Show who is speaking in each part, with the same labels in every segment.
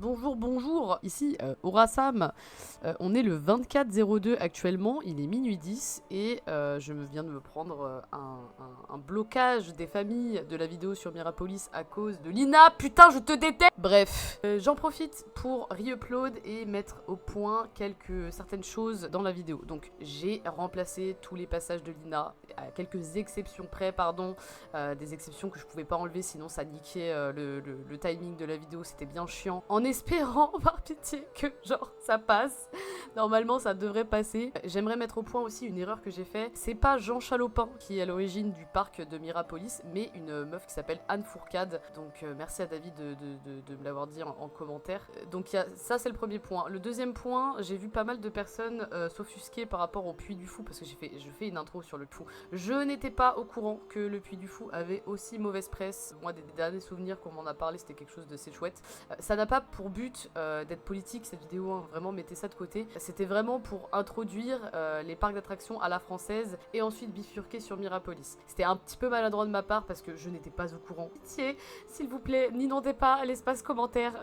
Speaker 1: Bonjour, bonjour, ici Orasam. On est le 24-02 actuellement, il est minuit 10 et je viens de me prendre un blocage des familles de la vidéo sur Mirapolis à cause de Lina. Putain, je te déteste. Bref, j'en profite pour re-upload et mettre au point certaines choses dans la vidéo. Donc j'ai remplacé tous les passages de Lina, à quelques exceptions près, pardon, des exceptions que je pouvais pas enlever sinon ça niquait le timing de la vidéo, c'était bien chiant. En espérant, par pitié, que genre ça passe. Normalement ça devrait passer. J'aimerais mettre au point aussi une erreur que j'ai fait. C'est pas Jean Chalopin qui est à l'origine du parc de Mirapolis, mais une meuf qui s'appelle Anne Fourcade. Donc merci à David de me l'avoir dit en commentaire. Donc ça c'est le premier point. Le deuxième point, j'ai vu pas mal de personnes s'offusquer par rapport au Puy du Fou, parce que je fais une intro sur le Fou. Je n'étais pas au courant que le Puy du Fou avait aussi mauvaise presse. Moi, des derniers souvenirs qu'on m'en a parlé, c'était quelque chose de assez chouette. Ça n'a pas pour but d'être politique, cette vidéo, hein, vraiment mettez ça de côté. C'était vraiment pour introduire les parcs d'attractions à la française et ensuite bifurquer sur Mirapolis. C'était un petit peu maladroit de ma part parce que je n'étais pas au courant. Pitié, s'il vous plaît, n'inondez pas l'espace commentaires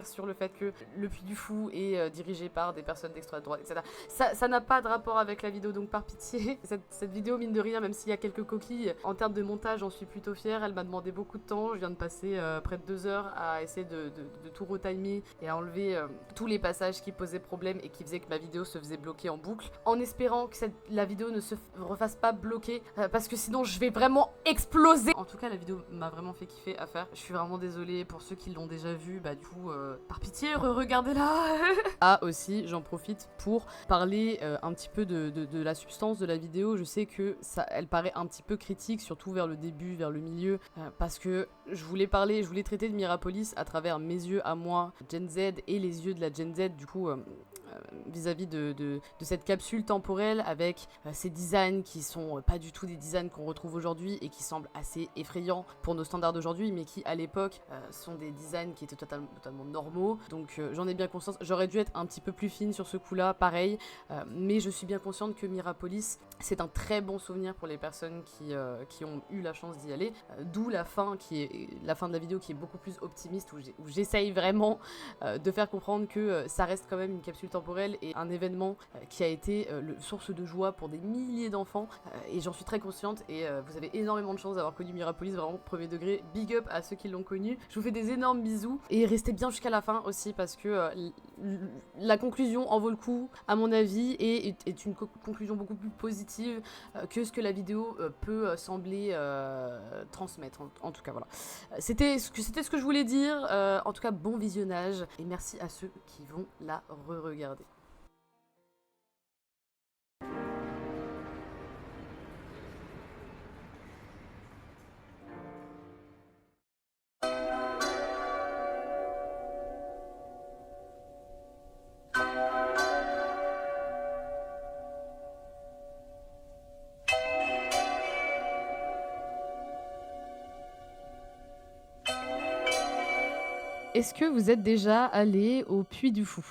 Speaker 1: sur le fait que le Puy du Fou est dirigé par des personnes d'extrême droite, etc. Ça n'a pas de rapport avec la vidéo, donc par pitié. Cette vidéo, mine de rien, même s'il y a quelques coquilles, en termes de montage, j'en suis plutôt fière. Elle m'a demandé beaucoup de temps. Je viens de passer près de 2 heures à essayer de tout retimer et à enlever tous les passages qui posaient problème et qui faisaient que ma vidéo se faisait bloquer en boucle, en espérant que la vidéo ne se refasse pas bloquer, parce que sinon je vais vraiment exploser. En tout cas, la vidéo m'a vraiment fait kiffer à faire. Je suis vraiment désolée pour ceux qui l'ont déjà vue. Bah du coup, par pitié, regardez-la. Ah aussi, j'en profite pour parler un petit peu de la substance de la vidéo. Je sais que elle paraît un petit peu critique, surtout vers le début, vers le milieu, parce que je voulais traiter de Mirapolis à travers mes yeux à moi, Gen Z, et les yeux de la Gen Z, du coup, vis-à-vis de cette capsule temporelle avec ces designs qui sont pas du tout des designs qu'on retrouve aujourd'hui et qui semblent assez effrayants pour nos standards d'aujourd'hui, mais qui à l'époque sont des designs qui étaient totalement normaux. Donc j'en ai bien conscience, j'aurais dû être un petit peu plus fine sur ce coup-là, pareil, mais je suis bien consciente que Mirapolis, c'est un très bon souvenir pour les personnes qui ont eu la chance d'y aller, d'où la fin de la vidéo qui est beaucoup plus optimiste, où j'essaye vraiment de faire comprendre que ça reste quand même une capsule temporelle et un événement qui a été source de joie pour des milliers d'enfants, et j'en suis très consciente, et vous avez énormément de chance d'avoir connu Mirapolis, vraiment premier degré, big up à ceux qui l'ont connu. Je vous fais des énormes bisous et restez bien jusqu'à la fin aussi, parce que la conclusion en vaut le coup à mon avis, et est une conclusion beaucoup plus positive que ce que la vidéo peut sembler transmettre, en tout cas voilà. C'était ce que je voulais dire. En tout cas, bon visionnage et merci à ceux qui vont la re-regarder. Est-ce que vous êtes déjà allé au Puy du Fou ?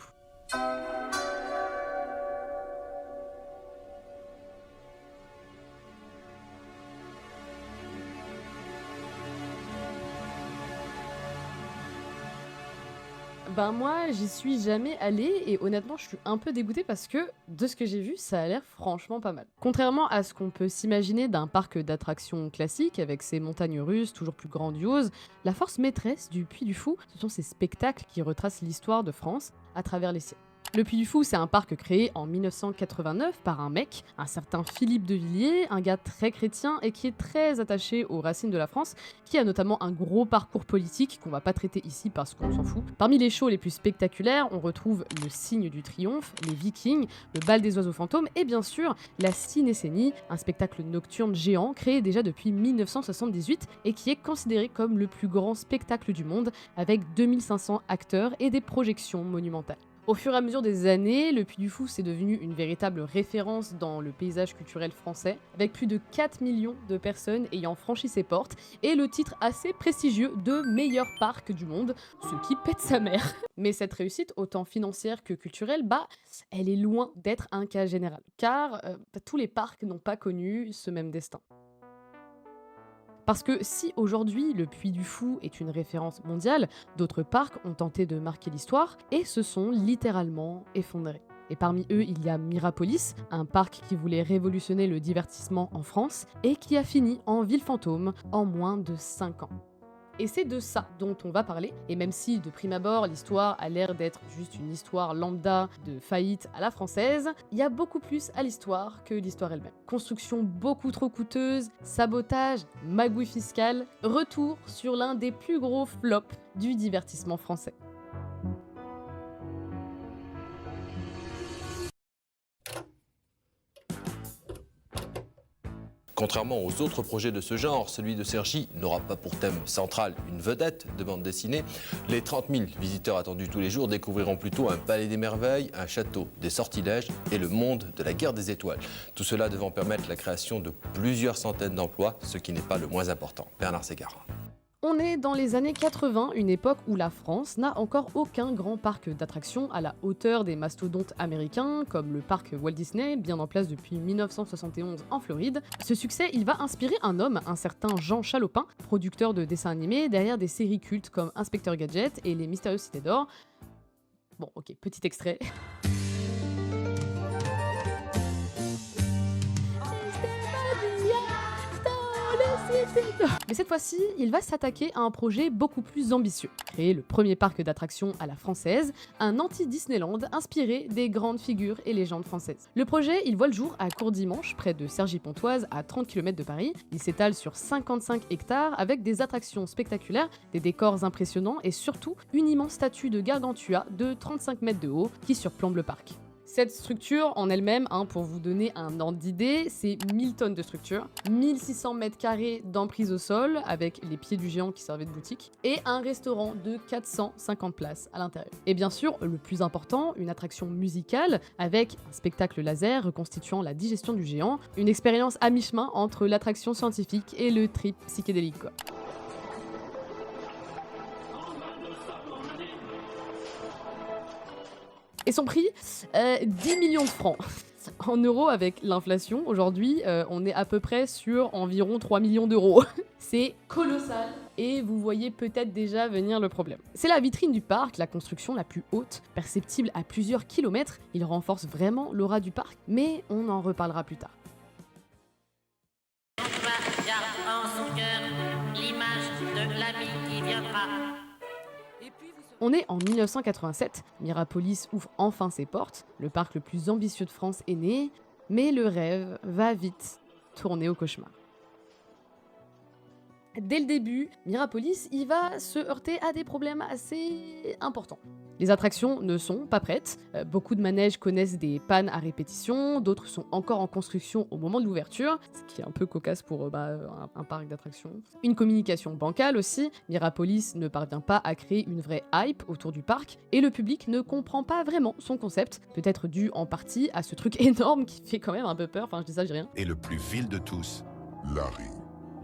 Speaker 1: Ben moi, j'y suis jamais allée et honnêtement, je suis un peu dégoûtée parce que, de ce que j'ai vu, ça a l'air franchement pas mal. Contrairement à ce qu'on peut s'imaginer d'un parc d'attractions classique avec ses montagnes russes toujours plus grandioses, la force maîtresse du Puy du Fou, ce sont ces spectacles qui retracent l'histoire de France à travers les siècles. Le Puy du Fou, c'est un parc créé en 1989 par un mec, un certain Philippe de Villiers, un gars très chrétien et qui est très attaché aux racines de la France, qui a notamment un gros parcours politique qu'on va pas traiter ici parce qu'on s'en fout. Parmi les shows les plus spectaculaires, on retrouve le Cygne du Triomphe, les Vikings, le Bal des oiseaux fantômes et bien sûr la Cinécénie, un spectacle nocturne géant créé déjà depuis 1978 et qui est considéré comme le plus grand spectacle du monde avec 2500 acteurs et des projections monumentales. Au fur et à mesure des années, le Puy du Fou c'est devenu une véritable référence dans le paysage culturel français, avec plus de 4 millions de personnes ayant franchi ses portes, et le titre assez prestigieux de meilleur parc du monde, ce qui pète sa mère. Mais cette réussite, autant financière que culturelle, elle est loin d'être un cas général, car tous les parcs n'ont pas connu ce même destin. Parce que si aujourd'hui le Puy du Fou est une référence mondiale, d'autres parcs ont tenté de marquer l'histoire et se sont littéralement effondrés. Et parmi eux, il y a Mirapolis, un parc qui voulait révolutionner le divertissement en France et qui a fini en ville fantôme en moins de 5 ans. Et c'est de ça dont on va parler, et même si de prime abord l'histoire a l'air d'être juste une histoire lambda de faillite à la française, il y a beaucoup plus à l'histoire que l'histoire elle-même. Construction beaucoup trop coûteuse, sabotage, magouille fiscale, retour sur l'un des plus gros flops du divertissement français.
Speaker 2: Contrairement aux autres projets de ce genre, celui de Cergy n'aura pas pour thème central une vedette de bande dessinée. Les 30 000 visiteurs attendus tous les jours découvriront plutôt un palais des merveilles, un château des sortilèges et le monde de la guerre des étoiles. Tout cela devant permettre la création de plusieurs centaines d'emplois, ce qui n'est pas le moins important. Bernard Ségara.
Speaker 1: On est dans les années 80, une époque où la France n'a encore aucun grand parc d'attractions à la hauteur des mastodontes américains, comme le parc Walt Disney, bien en place depuis 1971 en Floride. Ce succès, il va inspirer un homme, un certain Jean Chalopin, producteur de dessins animés derrière des séries cultes comme Inspecteur Gadget et Les Mystérieuses Cités d'Or. Bon, ok, petit extrait. Mais cette fois-ci, il va s'attaquer à un projet beaucoup plus ambitieux. Créer le premier parc d'attractions à la française, un anti-Disneyland inspiré des grandes figures et légendes françaises. Le projet, il voit le jour à Courdimanche, près de Cergy-Pontoise, à 30 km de Paris. Il s'étale sur 55 hectares avec des attractions spectaculaires, des décors impressionnants et surtout une immense statue de Gargantua de 35 mètres de haut qui surplombe le parc. Cette structure en elle-même, pour vous donner un ordre d'idée, c'est 1000 tonnes de structure, 1600 mètres carrés d'emprise au sol, avec les pieds du géant qui servaient de boutique, et un restaurant de 450 places à l'intérieur. Et bien sûr, le plus important, une attraction musicale, avec un spectacle laser reconstituant la digestion du géant, une expérience à mi-chemin entre l'attraction scientifique et le trip psychédélique, quoi. Et son prix, 10 millions de francs. En euros, avec l'inflation, aujourd'hui, on est à peu près sur environ 3 millions d'euros. C'est colossal. Et vous voyez peut-être déjà venir le problème. C'est la vitrine du parc, la construction la plus haute, perceptible à plusieurs kilomètres. Il renforce vraiment l'aura du parc, mais on en reparlera plus tard.
Speaker 3: Garde en son cœur l'image de l'ami qui viendra.
Speaker 1: On est en 1987, Mirapolis ouvre enfin ses portes, le parc le plus ambitieux de France est né, mais le rêve va vite tourner au cauchemar. Dès le début, Mirapolis, il va se heurter à des problèmes assez importants. Les attractions ne sont pas prêtes, beaucoup de manèges connaissent des pannes à répétition, d'autres sont encore en construction au moment de l'ouverture, ce qui est un peu cocasse pour un parc d'attractions. Une communication bancale aussi, Mirapolis ne parvient pas à créer une vraie hype autour du parc, et le public ne comprend pas vraiment son concept, peut-être dû en partie à ce truc énorme qui fait quand même un peu peur, enfin je dis ça, je dis rien.
Speaker 4: Et le plus vil de tous, Larry.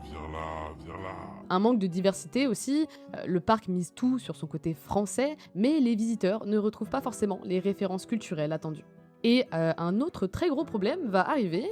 Speaker 5: Viens là, viens là.
Speaker 1: Un manque de diversité aussi, le parc mise tout sur son côté français, mais les visiteurs ne retrouvent pas forcément les références culturelles attendues. Et un autre très gros problème va arriver.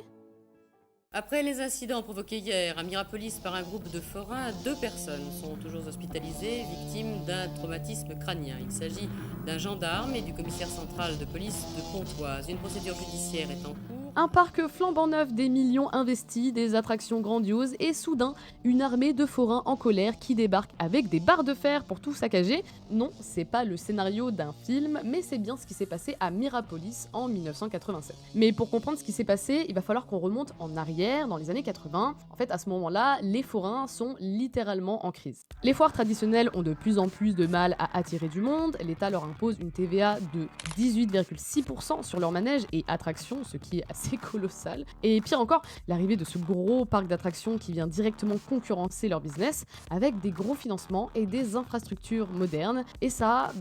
Speaker 6: Après les incidents provoqués hier à Mirapolis par un groupe de forains, 2 personnes sont toujours hospitalisées, victimes d'un traumatisme crânien. Il s'agit d'un gendarme et du commissaire central de police de Pontoise. Une procédure judiciaire est en cours.
Speaker 1: Un parc flambant neuf, des millions investis, des attractions grandioses et soudain, une armée de forains en colère qui débarque avec des barres de fer pour tout saccager. Non, c'est pas le scénario d'un film, mais c'est bien ce qui s'est passé à Mirapolis en 1987. Mais pour comprendre ce qui s'est passé, il va falloir qu'on remonte en arrière, dans les années 80. En fait, à ce moment-là, les forains sont littéralement en crise. Les foires traditionnelles ont de plus en plus de mal à attirer du monde, l'État leur impose une TVA de 18,6% sur leurs manèges et attractions, ce qui est assez colossal. Et pire encore, l'arrivée de ce gros parc d'attractions qui vient directement concurrencer leur business avec des gros financements et des infrastructures modernes. Et ça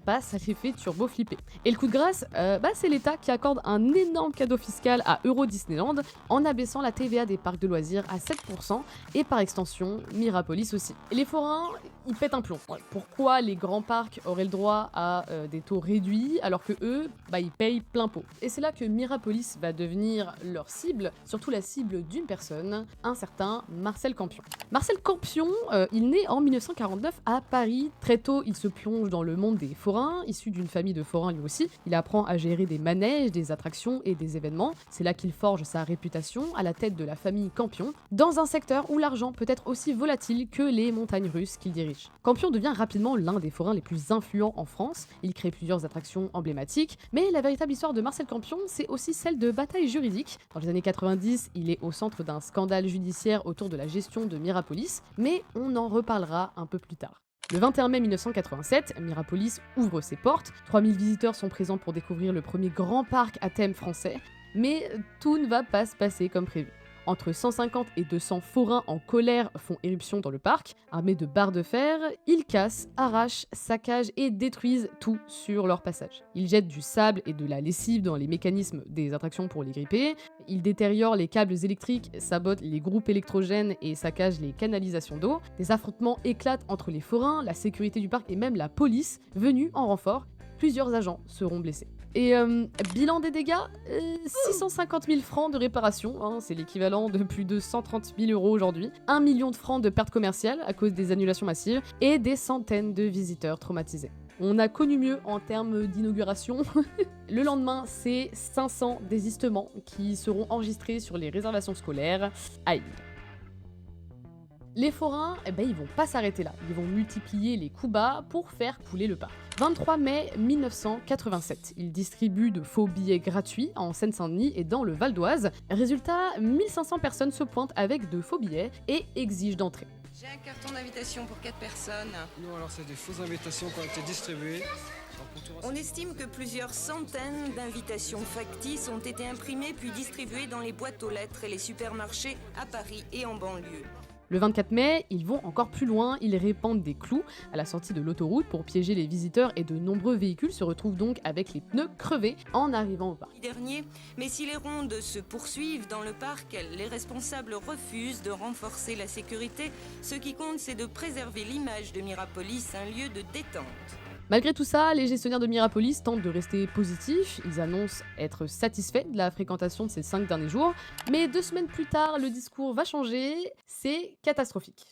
Speaker 1: les fait turbo flipper. Et le coup de grâce, c'est l'État qui accorde un énorme cadeau fiscal à Euro Disneyland en abaissant la TVA des parcs de loisirs à 7% et par extension Mirapolis aussi. Et les forains, ils pètent un plomb. Pourquoi les grands parcs auraient le droit à des taux réduits alors que eux, ils payent plein pot. Et c'est là que Mirapolis va devenir leur cible, surtout la cible d'une personne, un certain Marcel Campion. Marcel Campion, il naît en 1949 à Paris. Très tôt, il se plonge dans le monde des forains, issu d'une famille de forains lui aussi. Il apprend à gérer des manèges, des attractions et des événements. C'est là qu'il forge sa réputation à la tête de la famille Campion, dans un secteur où l'argent peut être aussi volatile que les montagnes russes qu'il dirige. Campion devient rapidement l'un des forains les plus influents en France. Il crée plusieurs attractions emblématiques, mais la véritable histoire de Marcel Campion, c'est aussi celle de batailles juridiques. Dans les années 90, il est au centre d'un scandale judiciaire autour de la gestion de Mirapolis, mais on en reparlera un peu plus tard. Le 21 mai 1987, Mirapolis ouvre ses portes. 3000 visiteurs sont présents pour découvrir le premier grand parc à thème français, mais tout ne va pas se passer comme prévu. Entre 150 et 200 forains en colère font éruption dans le parc. Armés de barres de fer, ils cassent, arrachent, saccagent et détruisent tout sur leur passage. Ils jettent du sable et de la lessive dans les mécanismes des attractions pour les gripper. Ils détériorent les câbles électriques, sabotent les groupes électrogènes et saccagent les canalisations d'eau. Des affrontements éclatent entre les forains, la sécurité du parc et même la police, venue en renfort. Plusieurs agents seront blessés. Et bilan des dégâts, 650 000 francs de réparation, hein, c'est l'équivalent de plus de 130 000 € aujourd'hui, 1 million de francs de pertes commerciales à cause des annulations massives, et des centaines de visiteurs traumatisés. On a connu mieux en termes d'inauguration. Le lendemain, c'est 500 désistements qui seront enregistrés sur les réservations scolaires. Aïe. Les forains, ils vont pas s'arrêter là. Ils vont multiplier les coups bas pour faire couler le parc. 23 mai 1987, ils distribuent de faux billets gratuits en Seine-Saint-Denis et dans le Val d'Oise. Résultat, 1500 personnes se pointent avec de faux billets et exigent d'entrer.
Speaker 7: J'ai un carton d'invitation pour 4 personnes.
Speaker 8: Non, alors c'est des fausses invitations qui ont été distribuées.
Speaker 7: On estime que plusieurs centaines d'invitations factices ont été imprimées puis distribuées dans les boîtes aux lettres et les supermarchés à Paris et en banlieue.
Speaker 1: Le 24 mai, ils vont encore plus loin, ils répandent des clous à la sortie de l'autoroute pour piéger les visiteurs et de nombreux véhicules se retrouvent donc avec les pneus crevés en arrivant au parc.
Speaker 7: Mais si les rondes se poursuivent dans le parc, les responsables refusent de renforcer la sécurité. Ce qui compte, c'est de préserver l'image de Mirapolis, un lieu de détente.
Speaker 1: Malgré tout ça, les gestionnaires de Mirapolis tentent de rester positifs, ils annoncent être satisfaits de la fréquentation de ces 5 derniers jours, mais 2 semaines plus tard, le discours va changer, c'est catastrophique.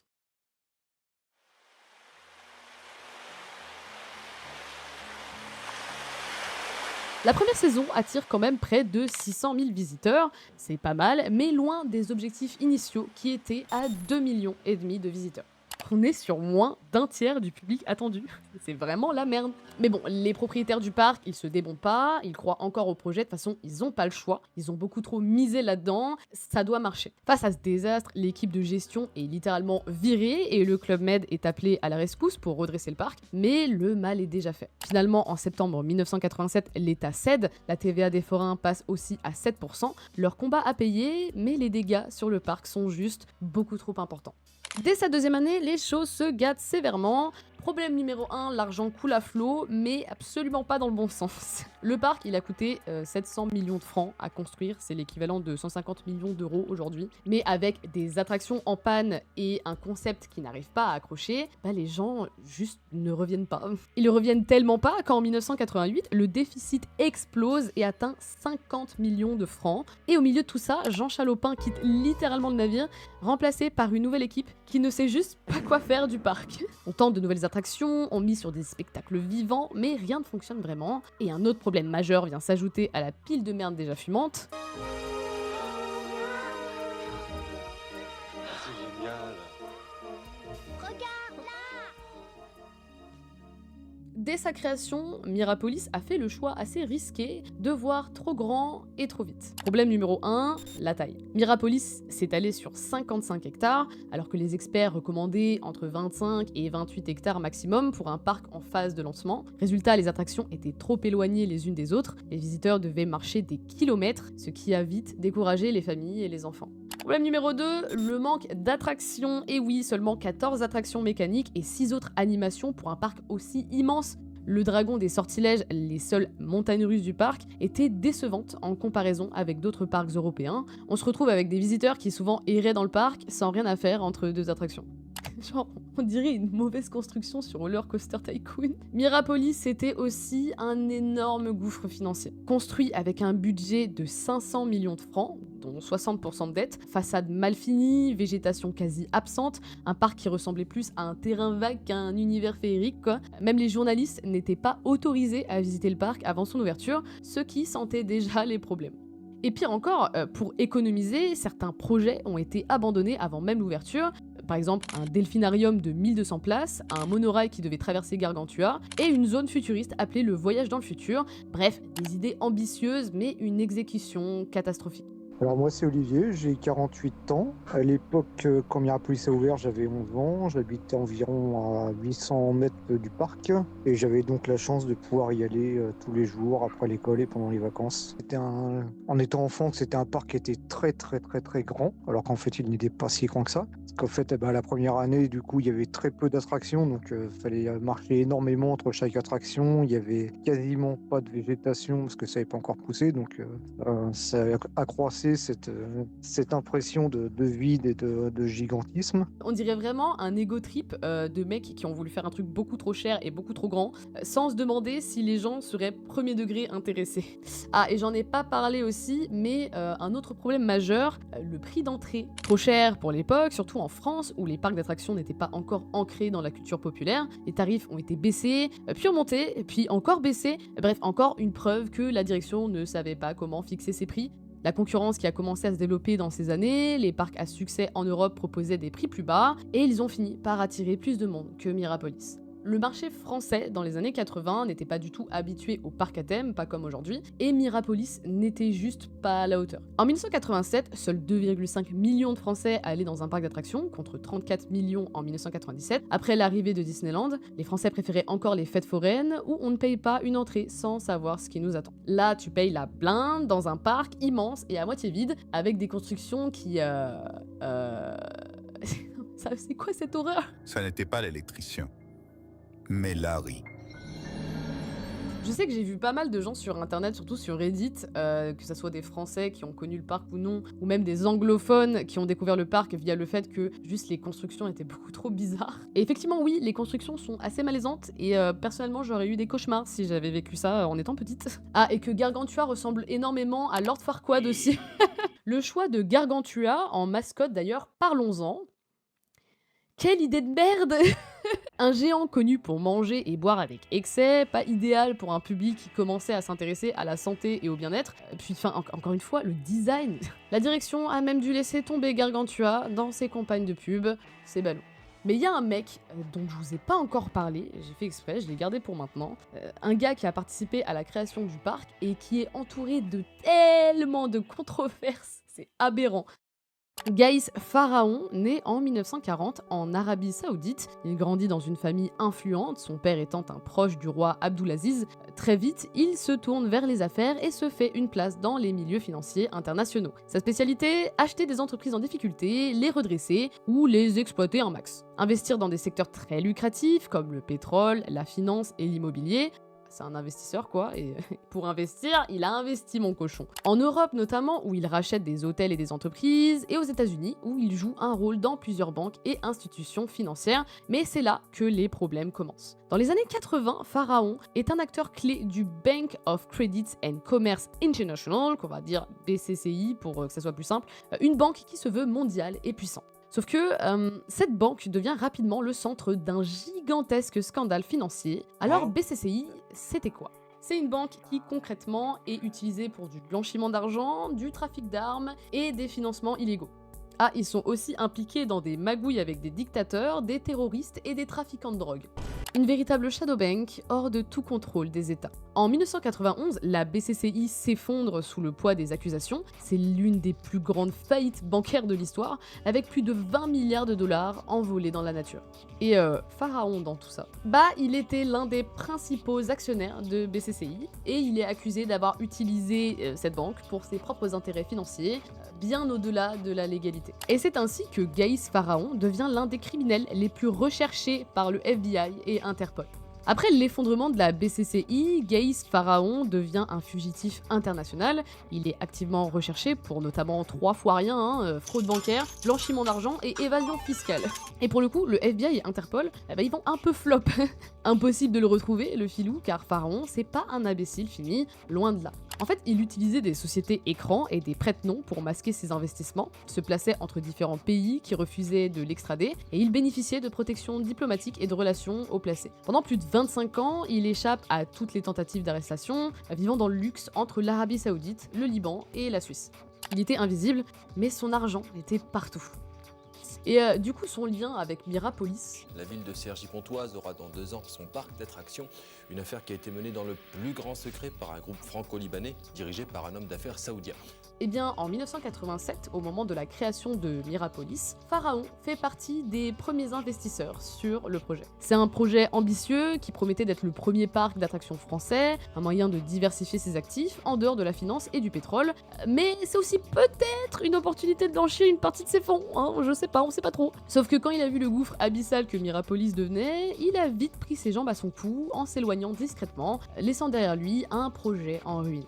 Speaker 1: La première saison attire quand même près de 600 000 visiteurs, c'est pas mal, mais loin des objectifs initiaux qui étaient à 2,5 millions de visiteurs. On est sur moins d'un tiers du public attendu. C'est vraiment la merde. Mais bon, les propriétaires du parc, ils se débondent pas, ils croient encore au projet, de toute façon, ils ont pas le choix. Ils ont beaucoup trop misé là-dedans, ça doit marcher. Face à ce désastre, l'équipe de gestion est littéralement virée et le Club Med est appelé à la rescousse pour redresser le parc, mais le mal est déjà fait. Finalement, en septembre 1987, l'État cède, la TVA des forains passe aussi à 7%. Leur combat a payé, mais les dégâts sur le parc sont juste beaucoup trop importants. Dès sa 2e année, les choses se gâtent sévèrement. Problème numéro 1, l'argent coule à flot, mais absolument pas dans le bon sens. Le parc, il a coûté 700 millions de francs à construire, c'est l'équivalent de 150 millions d'euros aujourd'hui. Mais avec des attractions en panne et un concept qui n'arrive pas à accrocher, les gens juste ne reviennent pas. Ils ne reviennent tellement pas qu'en 1988, le déficit explose et atteint 50 millions de francs. Et au milieu de tout ça, Jean Chalopin quitte littéralement le navire, remplacé par une nouvelle équipe qui ne sait juste pas quoi faire du parc. On tente de nouvelles attractions, on mise sur des spectacles vivants, mais rien ne fonctionne vraiment. Et un autre problème majeur vient s'ajouter à la pile de merde déjà fumante.
Speaker 8: C'est génial.
Speaker 1: Dès sa création, Mirapolis a fait le choix assez risqué de voir trop grand et trop vite. Problème numéro 1, la taille. Mirapolis s'est allé sur 55 hectares, alors que les experts recommandaient entre 25 et 28 hectares maximum pour un parc en phase de lancement. Résultat, les attractions étaient trop éloignées les unes des autres, les visiteurs devaient marcher des kilomètres, ce qui a vite découragé les familles et les enfants. Problème numéro 2, le manque d'attractions. Et oui, seulement 14 attractions mécaniques et 6 autres animations pour un parc aussi immense. Le dragon des sortilèges, les seules montagnes russes du parc, étaient décevantes en comparaison avec d'autres parcs européens. On se retrouve avec des visiteurs qui souvent erraient dans le parc sans rien à faire entre 2 attractions. Genre, on dirait une mauvaise construction sur Roller Coaster Tycoon. Mirapolis, c'était aussi un énorme gouffre financier. Construit avec un budget de 500 millions de francs, dont 60% de dettes, façade mal finie, végétation quasi absente, un parc qui ressemblait plus à un terrain vague qu'à un univers féerique, quoi. Même les journalistes n'étaient pas autorisés à visiter le parc avant son ouverture, ce qui sentait déjà les problèmes. Et pire encore, pour économiser, certains projets ont été abandonnés avant même l'ouverture. Par exemple, un delphinarium de 1200 places, un monorail qui devait traverser Gargantua, et une zone futuriste appelée le voyage dans le futur. Bref, des idées ambitieuses, mais une exécution catastrophique.
Speaker 9: Alors moi c'est Olivier, j'ai 48 ans. À l'époque quand Mirapolis a ouvert j'avais 11 ans, j'habitais environ à 800 mètres du parc et j'avais donc la chance de pouvoir y aller tous les jours après l'école et pendant les vacances. En étant enfant c'était un parc qui était très grand alors qu'en fait il n'était pas si grand que ça. Parce qu'en fait la première année du coup il y avait très peu d'attractions donc fallait marcher énormément entre chaque attraction, il y avait quasiment pas de végétation parce que ça n'avait pas encore poussé donc ça accroissait cette impression de vide et de gigantisme.
Speaker 1: On dirait vraiment un ego trip de mecs qui ont voulu faire un truc beaucoup trop cher et beaucoup trop grand, sans se demander si les gens seraient premier degré intéressés. Ah, et j'en ai pas parlé aussi, mais un autre problème majeur, le prix d'entrée. Trop cher pour l'époque, surtout en France, où les parcs d'attractions n'étaient pas encore ancrés dans la culture populaire. Les tarifs ont été baissés, puis remontés, puis encore baissés. Bref, encore une preuve que la direction ne savait pas comment fixer ses prix. La concurrence qui a commencé à se développer dans ces années, les parcs à succès en Europe proposaient des prix plus bas, et ils ont fini par attirer plus de monde que Mirapolis. Le marché français, dans les années 80, n'était pas du tout habitué aux parcs à thème, pas comme aujourd'hui, et Mirapolis n'était juste pas à la hauteur. En 1987, seuls 2,5 millions de Français allaient dans un parc d'attractions, contre 34 millions en 1997. Après l'arrivée de Disneyland, les Français préféraient encore les fêtes foraines, où on ne paye pas une entrée sans savoir ce qui nous attend. Là, tu payes la blinde dans un parc immense et à moitié vide, avec des constructions qui... C'est quoi cette horreur ?
Speaker 4: Ça n'était pas l'électricien, mais Larry.
Speaker 1: Je sais que j'ai vu pas mal de gens sur internet, surtout sur Reddit, que ce soit des Français qui ont connu le parc ou non, ou même des anglophones qui ont découvert le parc via le fait que juste les constructions étaient beaucoup trop bizarres. Et effectivement oui, les constructions sont assez malaisantes et personnellement j'aurais eu des cauchemars si j'avais vécu ça en étant petite. Ah, et que Gargantua ressemble énormément à Lord Farquaad aussi. Le choix de Gargantua en mascotte d'ailleurs, parlons-en. Quelle idée de merde! Un géant connu pour manger et boire avec excès, pas idéal pour un public qui commençait à s'intéresser à la santé et au bien-être. Puis encore une fois, le design. La direction a même dû laisser tomber Gargantua dans ses campagnes de pub, c'est ballot. Mais il y a un mec dont je vous ai pas encore parlé, j'ai fait exprès, je l'ai gardé pour maintenant, un gars qui a participé à la création du parc et qui est entouré de tellement de controverses, c'est aberrant. Gaïs Pharaon, né en 1940 en Arabie Saoudite, il grandit dans une famille influente, son père étant un proche du roi Abdulaziz. Très vite, il se tourne vers les affaires et se fait une place dans les milieux financiers internationaux. Sa spécialité, acheter des entreprises en difficulté, les redresser ou les exploiter en max. Investir dans des secteurs très lucratifs comme le pétrole, la finance et l'immobilier. C'est un investisseur quoi, et pour investir, il a investi mon cochon. En Europe notamment, où il rachète des hôtels et des entreprises, et aux États-Unis, où il joue un rôle dans plusieurs banques et institutions financières, mais c'est là que les problèmes commencent. Dans les années 80, Pharaon est un acteur clé du Bank of Credit and Commerce International, qu'on va dire BCCI pour que ça soit plus simple, une banque qui se veut mondiale et puissante. Sauf que cette banque devient rapidement le centre d'un gigantesque scandale financier. Alors BCCI, c'était quoi ? C'est une banque qui concrètement est utilisée pour du blanchiment d'argent, du trafic d'armes et des financements illégaux. Ah, ils sont aussi impliqués dans des magouilles avec des dictateurs, des terroristes et des trafiquants de drogue. Une véritable shadow bank hors de tout contrôle des États. En 1991, la BCCI s'effondre sous le poids des accusations. C'est l'une des plus grandes faillites bancaires de l'histoire, avec plus de 20 milliards de dollars envolés dans la nature. Et Pharaon dans tout ça. Il était l'un des principaux actionnaires de BCCI, et il est accusé d'avoir utilisé cette banque pour ses propres intérêts financiers, bien au-delà de la légalité. Et c'est ainsi que Gaïs Pharaon devient l'un des criminels les plus recherchés par le FBI et Interpol. Après l'effondrement de la BCCI, Gaïs Pharaon devient un fugitif international. Il est activement recherché pour notamment 3 fois rien, fraude bancaire, blanchiment d'argent et évasion fiscale. Et pour le coup, le FBI et Interpol, ils vont un peu flop. Impossible de le retrouver, le filou, car Pharaon, c'est pas un imbécile fini, loin de là. En fait, il utilisait des sociétés écrans et des prête-noms pour masquer ses investissements, se plaçait entre différents pays qui refusaient de l'extrader, et il bénéficiait de protection diplomatique et de relations haut placées. Pendant plus de 25 ans, il échappe à toutes les tentatives d'arrestation, vivant dans le luxe entre l'Arabie Saoudite, le Liban et la Suisse. Il était invisible, mais son argent était partout. Et du coup, son lien avec Mirapolis.
Speaker 2: La ville de Cergy-Pontoise aura dans 2 ans son parc d'attractions, une affaire qui a été menée dans le plus grand secret par un groupe franco-libanais dirigé par un homme d'affaires saoudien.
Speaker 1: Eh bien, en 1987, au moment de la création de Mirapolis, Pharaon fait partie des premiers investisseurs sur le projet. C'est un projet ambitieux qui promettait d'être le premier parc d'attractions français, un moyen de diversifier ses actifs en dehors de la finance et du pétrole, mais c'est aussi peut-être une opportunité de blanchir une partie de ses fonds, je sais pas, on sait pas trop. Sauf que quand il a vu le gouffre abyssal que Mirapolis devenait, il a vite pris ses jambes à son cou en s'éloignant discrètement, laissant derrière lui un projet en ruine.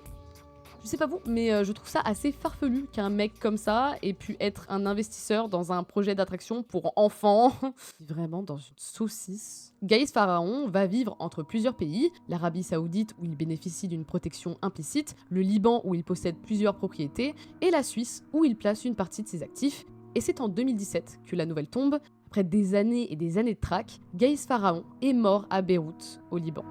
Speaker 1: Je sais pas vous, mais je trouve ça assez farfelu qu'un mec comme ça ait pu être un investisseur dans un projet d'attraction pour enfants. Vraiment dans une saucisse. Gaïs Pharaon va vivre entre plusieurs pays, l'Arabie Saoudite où il bénéficie d'une protection implicite, le Liban où il possède plusieurs propriétés, et la Suisse où il place une partie de ses actifs. Et c'est en 2017 que la nouvelle tombe. Après des années et des années de traque, Gaïs Pharaon est mort à Beyrouth, au Liban.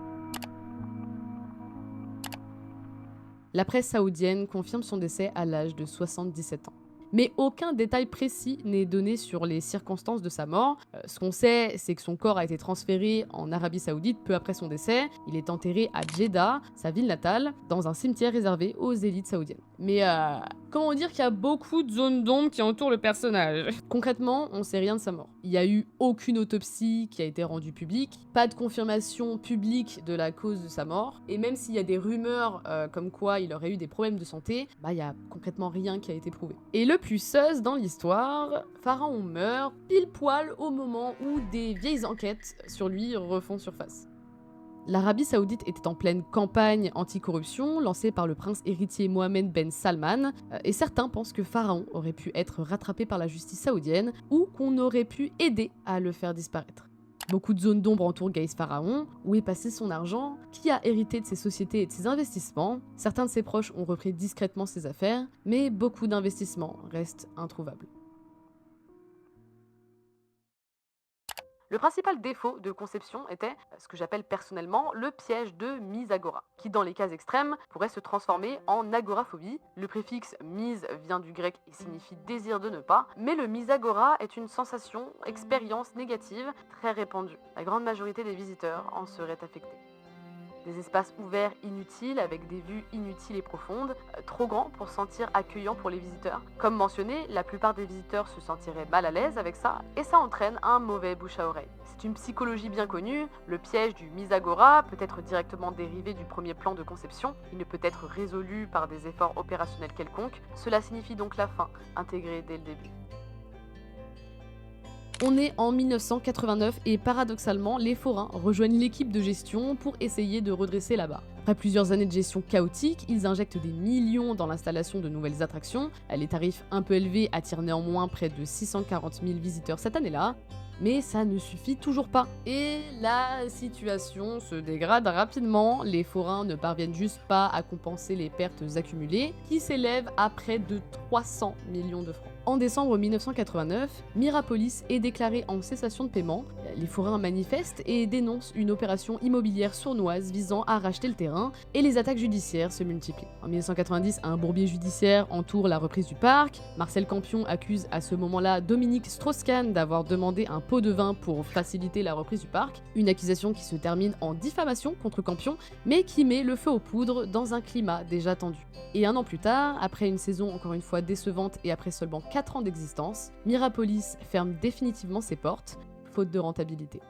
Speaker 1: La presse saoudienne confirme son décès à l'âge de 77 ans. Mais aucun détail précis n'est donné sur les circonstances de sa mort. Ce qu'on sait, c'est que son corps a été transféré en Arabie Saoudite peu après son décès. Il est enterré à Jeddah, sa ville natale, dans un cimetière réservé aux élites saoudiennes. Mais comment dire qu'il y a beaucoup de zones d'ombre qui entourent le personnage. Concrètement, on sait rien de sa mort. Il n'y a eu aucune autopsie qui a été rendue publique, pas de confirmation publique de la cause de sa mort, et même s'il y a des rumeurs comme quoi il aurait eu des problèmes de santé, il y a concrètement rien qui a été prouvé. Et le plus sus dans l'histoire, Pharaon meurt pile poil au moment où des vieilles enquêtes sur lui refont surface. L'Arabie Saoudite était en pleine campagne anticorruption lancée par le prince héritier Mohammed Ben Salman, et certains pensent que Pharaon aurait pu être rattrapé par la justice saoudienne ou qu'on aurait pu aider à le faire disparaître. Beaucoup de zones d'ombre entourent Gaïs Pharaon. Où est passé son argent? Qui a hérité de ses sociétés et de ses investissements? Certains de ses proches ont repris discrètement ses affaires, mais beaucoup d'investissements restent introuvables. Le principal défaut de conception était ce que j'appelle personnellement le piège de misagora, qui dans les cas extrêmes pourrait se transformer en agoraphobie. Le préfixe mise vient du grec et signifie désir de ne pas, mais le misagora est une sensation, expérience négative très répandue. La grande majorité des visiteurs en seraient affectés. Des espaces ouverts inutiles avec des vues inutiles et profondes, trop grands pour se sentir accueillants pour les visiteurs. Comme mentionné, la plupart des visiteurs se sentiraient mal à l'aise avec ça et ça entraîne un mauvais bouche à oreille. C'est une psychologie bien connue, le piège du misagora peut être directement dérivé du premier plan de conception, il ne peut être résolu par des efforts opérationnels quelconques, cela signifie donc la fin, intégrée dès le début. On est en 1989 et paradoxalement, les forains rejoignent l'équipe de gestion pour essayer de redresser la barre. Après plusieurs années de gestion chaotique, ils injectent des millions dans l'installation de nouvelles attractions. Les tarifs un peu élevés attirent néanmoins près de 640 000 visiteurs cette année-là. Mais ça ne suffit toujours pas. Et la situation se dégrade rapidement. Les forains ne parviennent juste pas à compenser les pertes accumulées, qui s'élèvent à près de 300 millions de francs. En décembre 1989, Mirapolis est déclaré en cessation de paiement. Les forains manifestent et dénoncent une opération immobilière sournoise visant à racheter le terrain, et les attaques judiciaires se multiplient. En 1990, un bourbier judiciaire entoure la reprise du parc. Marcel Campion accuse à ce moment-là Dominique Strauss-Kahn d'avoir demandé un pot de vin pour faciliter la reprise du parc. Une accusation qui se termine en diffamation contre Campion, mais qui met le feu aux poudres dans un climat déjà tendu. Et un an plus tard, après une saison encore une fois décevante et après seulement 4 ans d'existence, Mirapolis ferme définitivement ses portes, faute de rentabilité.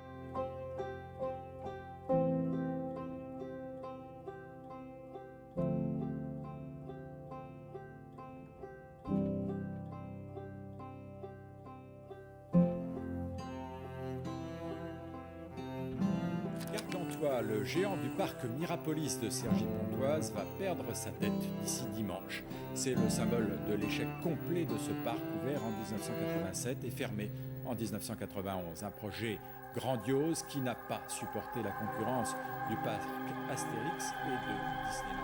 Speaker 10: toi, le géant du parc Mirapolis de Cergy-Pontoise va perdre sa tête d'ici dimanche. C'est le symbole de l'échec complet de ce parc ouvert en 1987 et fermé en 1991. Un projet grandiose qui n'a pas supporté la concurrence du parc Astérix et de Disneyland.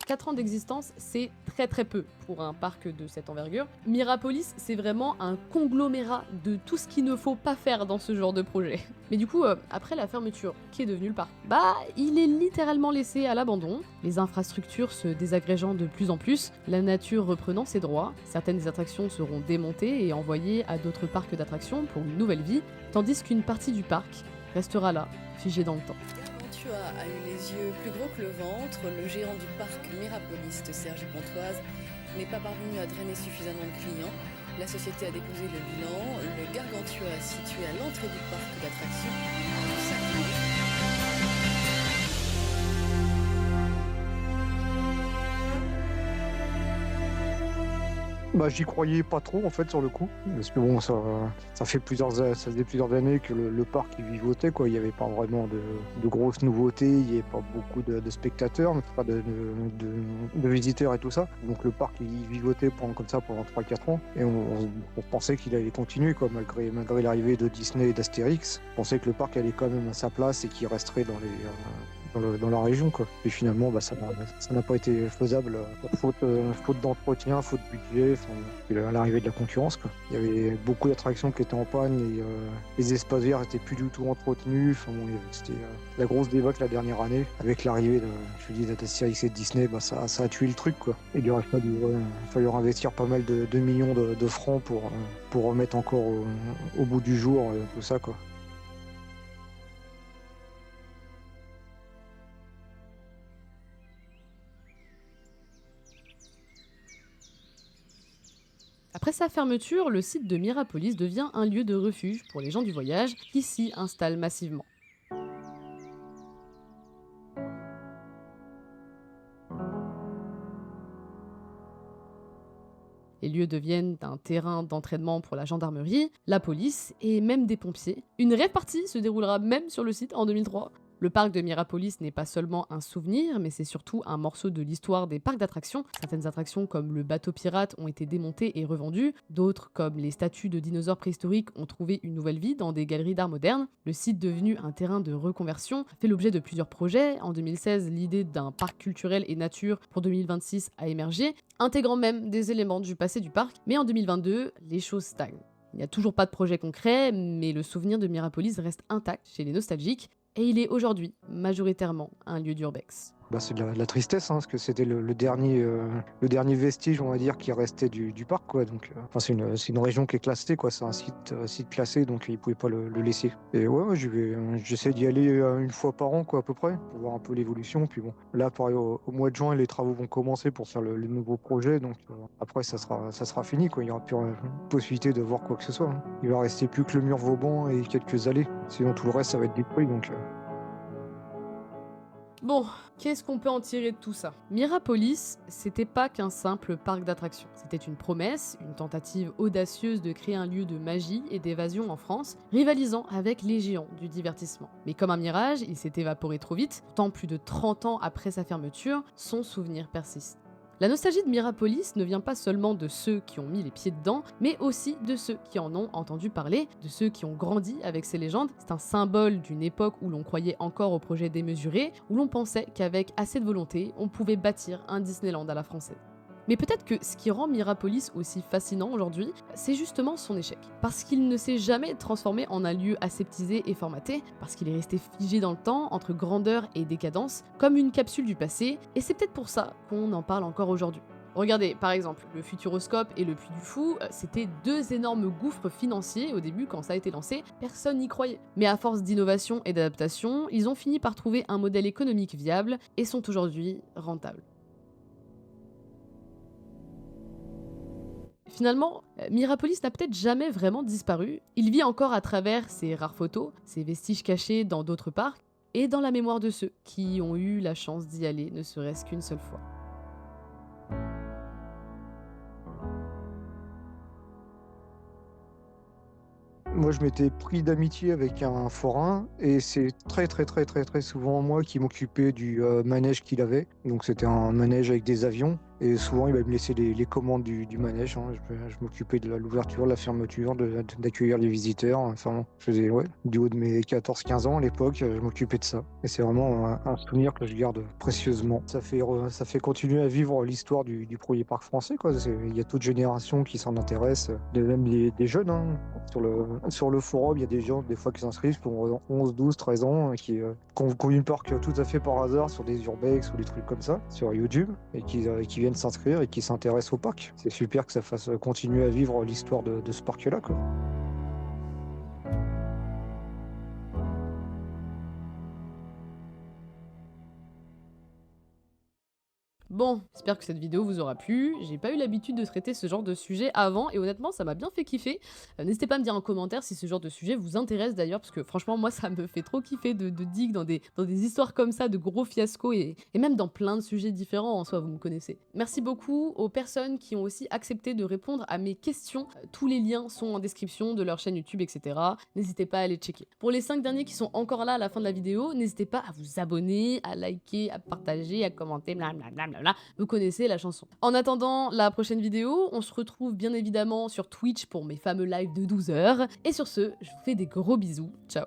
Speaker 1: Quatre ans d'existence, c'est très peu pour un parc de cette envergure. Mirapolis, c'est vraiment un conglomérat de tout ce qu'il ne faut pas faire dans ce genre de projet. Mais du coup, après la fermeture, qu'est devenu le parc ? Il est littéralement laissé à l'abandon, les infrastructures se désagrégeant de plus en plus, la nature reprenant ses droits, certaines des attractions seront démontées et envoyées à d'autres parcs d'attractions pour une nouvelle vie, tandis qu'une partie du parc restera là, figée dans le temps.
Speaker 11: Gargantua a eu les yeux plus gros que le ventre, le géant du parc Mirapolis de Cergy-Pontoise n'est pas parvenu à drainer suffisamment de clients. La société a déposé le bilan, le Gargantua situé à l'entrée du parc d'attractions.
Speaker 9: J'y croyais pas trop en fait sur le coup, parce que bon, ça faisait plusieurs années que le parc il vivotait quoi. Il n'y avait pas vraiment de grosses nouveautés, il n'y avait pas beaucoup de spectateurs, pas de visiteurs et tout ça. Donc le parc il vivotait pendant 3-4 ans et on pensait qu'il allait continuer quoi, malgré l'arrivée de Disney et d'Astérix. On pensait que le parc allait quand même à sa place et qu'il resterait dans la région quoi. Et finalement ça n'a pas été faisable faute d'entretien, faute de budget, à l'arrivée de la concurrence quoi. Il y avait beaucoup d'attractions qui étaient en panne et les espaces verts étaient plus du tout entretenus. C'était la grosse débâcle la dernière année avec l'arrivée d'Astérix et de Disney. Ça a tué le truc quoi. Et il aurait fallu investir pas mal de millions de francs pour remettre encore au bout du jour tout ça quoi.
Speaker 1: Après sa fermeture, le site de Mirapolis devient un lieu de refuge pour les gens du voyage qui s'y installent massivement. Les lieux deviennent un terrain d'entraînement pour la gendarmerie, la police et même des pompiers. Une rave party se déroulera même sur le site en 2003. Le parc de Mirapolis n'est pas seulement un souvenir, mais c'est surtout un morceau de l'histoire des parcs d'attractions. Certaines attractions comme le bateau pirate ont été démontées et revendues, d'autres comme les statues de dinosaures préhistoriques ont trouvé une nouvelle vie dans des galeries d'art moderne. Le site devenu un terrain de reconversion fait l'objet de plusieurs projets. En 2016, l'idée d'un parc culturel et nature pour 2026 a émergé, intégrant même des éléments du passé du parc, mais en 2022, les choses stagnent. Il n'y a toujours pas de projet concret, mais le souvenir de Mirapolis reste intact chez les nostalgiques. Et il est aujourd'hui majoritairement un lieu d'urbex.
Speaker 9: C'est de la tristesse, parce que c'était le dernier vestige, on va dire, qui restait du parc, quoi. Donc, c'est une région qui est classée, quoi. C'est un site classé, donc ils ne pouvaient pas le laisser. Et j'essaie d'y aller une fois par an, quoi, à peu près, pour voir un peu l'évolution. Puis bon, là, pareil, au mois de juin, les travaux vont commencer pour faire le nouveau projet. Donc après, ça sera fini, quoi. Il n'y aura plus possibilité de voir quoi que ce soit. Il va rester plus que le mur Vauban et quelques allées. Sinon, tout le reste, ça va être détruit, donc...
Speaker 1: Bon, qu'est-ce qu'on peut en tirer de tout ça ? Mirapolis, c'était pas qu'un simple parc d'attractions. C'était une promesse, une tentative audacieuse de créer un lieu de magie et d'évasion en France, rivalisant avec les géants du divertissement. Mais comme un mirage, il s'est évaporé trop vite, tant plus de 30 ans après sa fermeture, son souvenir persiste. La nostalgie de Mirapolis ne vient pas seulement de ceux qui ont mis les pieds dedans, mais aussi de ceux qui en ont entendu parler, de ceux qui ont grandi avec ces légendes. C'est un symbole d'une époque où l'on croyait encore au projet démesuré, où l'on pensait qu'avec assez de volonté, on pouvait bâtir un Disneyland à la française. Mais peut-être que ce qui rend Mirapolis aussi fascinant aujourd'hui, c'est justement son échec. Parce qu'il ne s'est jamais transformé en un lieu aseptisé et formaté, parce qu'il est resté figé dans le temps, entre grandeur et décadence, comme une capsule du passé, et c'est peut-être pour ça qu'on en parle encore aujourd'hui. Regardez, par exemple, le Futuroscope et le Puy du Fou, c'était deux énormes gouffres financiers au début quand ça a été lancé, personne n'y croyait. Mais à force d'innovation et d'adaptation, ils ont fini par trouver un modèle économique viable et sont aujourd'hui rentables. Finalement, Mirapolis n'a peut-être jamais vraiment disparu. Il vit encore à travers ses rares photos, ses vestiges cachés dans d'autres parcs, et dans la mémoire de ceux qui ont eu la chance d'y aller ne serait-ce qu'une seule fois.
Speaker 9: Moi, je m'étais pris d'amitié avec un forain et c'est très souvent moi qui m'occupais du manège qu'il avait. Donc c'était un manège avec des avions et souvent il va me laisser les commandes du manège. Hein. Je m'occupais de l'ouverture, de la fermeture, d'accueillir les visiteurs. Enfin, je faisais du haut de mes 14-15 ans à l'époque, je m'occupais de ça. Et c'est vraiment un souvenir que je garde précieusement. Ça fait continuer à vivre l'histoire du premier parc français, quoi. Il y a toute génération qui s'en intéresse, même des jeunes. Hein. Sur le forum, il y a des gens des fois qui s'inscrivent qui ont 11, 12, 13 ans et qui ont eu le parc tout à fait par hasard sur des urbex ou des trucs comme ça, sur YouTube, et qui viennent s'inscrire et qui s'intéressent au parc. C'est super que ça fasse continuer à vivre l'histoire de ce parc-là, quoi.
Speaker 1: Bon, j'espère que cette vidéo vous aura plu. J'ai pas eu l'habitude de traiter ce genre de sujet avant et honnêtement ça m'a bien fait kiffer. N'hésitez pas à me dire en commentaire si ce genre de sujet vous intéresse d'ailleurs parce que franchement moi ça me fait trop kiffer de dig dans des histoires comme ça, de gros fiascos et même dans plein de sujets différents en soi, vous me connaissez. Merci beaucoup aux personnes qui ont aussi accepté de répondre à mes questions. Tous les liens sont en description de leur chaîne YouTube, etc. N'hésitez pas à les checker. Pour les 5 derniers qui sont encore là à la fin de la vidéo, n'hésitez pas à vous abonner, à liker, à partager, à commenter, blablabla. Vous connaissez la chanson. En attendant la prochaine vidéo, on se retrouve bien évidemment sur Twitch pour mes fameux lives de 12 heures. Et sur ce, je vous fais des gros bisous. Ciao.